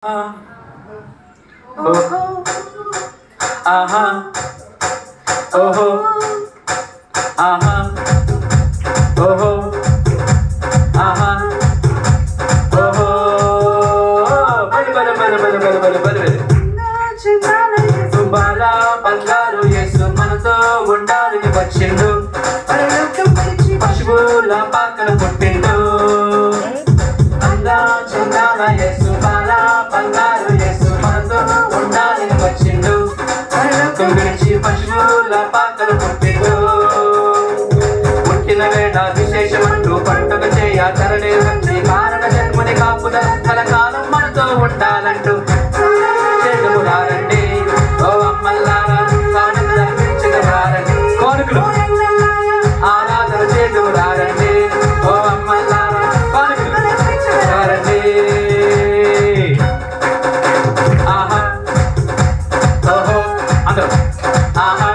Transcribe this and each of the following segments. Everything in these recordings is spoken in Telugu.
Oh, aha, oh, aha, oh, aha, oh. Bale. Subala బంగారు యేసు మనతో ఉండాలని వచ్చిండు. పశువుల పాకన పుట్టిండు. అందా చందాల యేసు బాల బంగారు యేసు మనతో ఉండాలని వచ్చిండు. విడిచి పశువుల పాకన పుట్టిండు. పుట్టిన వేళ విశేషమంటూ పండుగ చేయ తరలి వచ్చి కారణ జన్ముని కాపుదల కలకాలం మనతో ఉండాలంటూ చేతురారండి. ఓ అమ్మల్లారా కానుక ధరించగలారండి. కోనుకులు ఆరాధన చేతురారండి. ఓ అమ్మల్లారా కానుకలు ధరించగలారండి. ఆహా ఓహో అందరూ ఆహా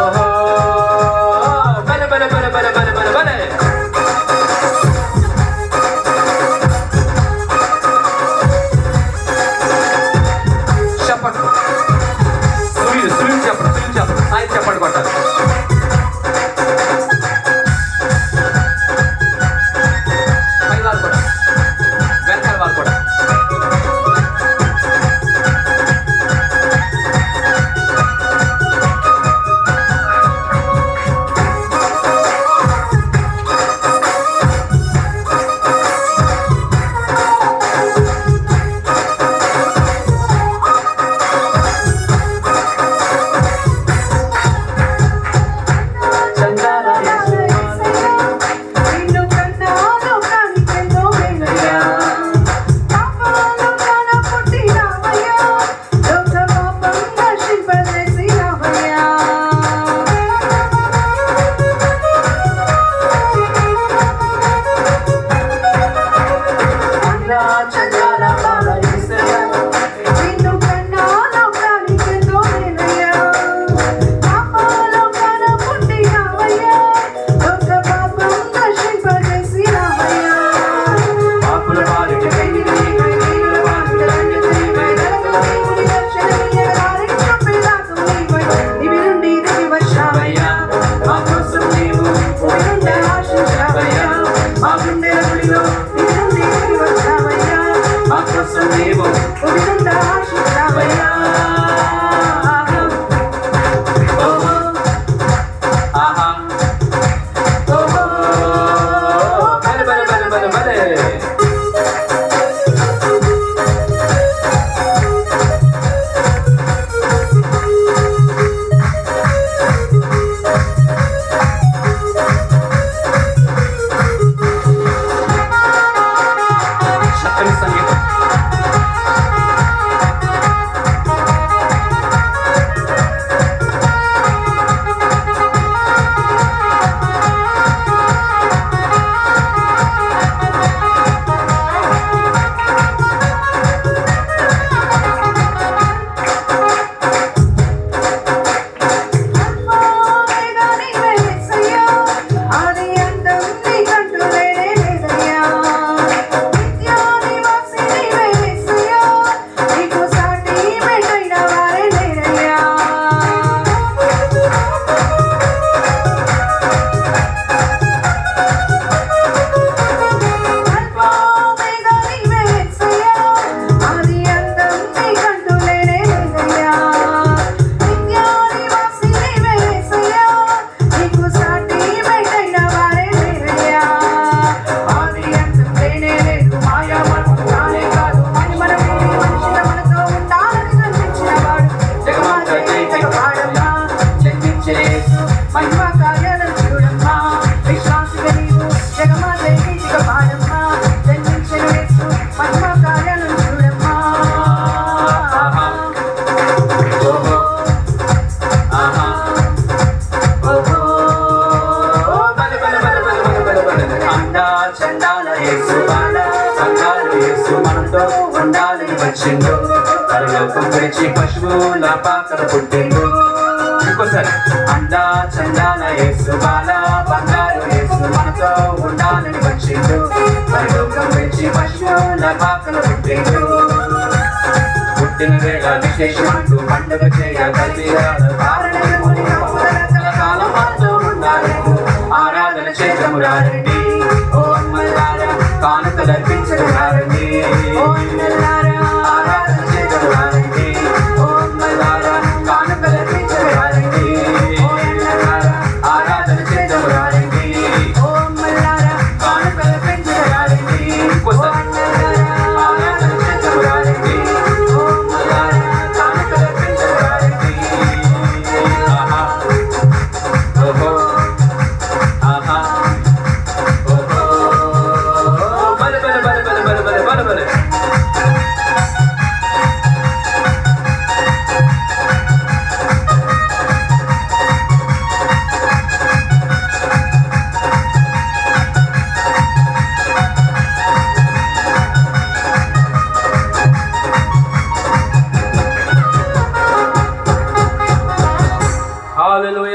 ఓహో బలే బలే బలే బలే బలే బలే బలే. చెప్పండి సునీల్ చెప్పండి ఆయన చెప్పండి కొట్టాలి. పై వాళ్ళు కూడా వెనకాల వాళ్ళు కూడా ఉండాలని వచ్చిండు. పరలోకం విడిచి పశువుల పాకన పుట్టిండు. ఇంకోసారి అండా చందాన యేసు బాల బంగారు యేసు మనతో ఉండాలని వచ్చిండు పరలోకం పెంచి పశువుల పాకలు పెట్టిండు పుట్టిన వేళ విశేషమంటూ పండుగ చేయ కాలం మనతో ఉండాలి ఆరాధన చేద్దాము రండి ఓ అమ్మలారా కానుకలు అర్పించడం రండి ఓ అన్నలారా ఆరాధన చేద్దాము రండి ఓ అమ్మలారా కానుకలు అర్పించడం రండి ఓ అన్నలారా ఆరాధన చేద్దాము రండి ఓ అమ్మలారా కానుకలు అర్పించడం రండి ఇంకోసారి ఆరాధన చేద్దాము రండి ఓ అమ్మలారా కానుకలు అర్పించడం రండి ఆహా ఓహో ఆహా ఓహో బలే బలే బలే బలే బలే బలే బలే బలే హల్లెలూయా.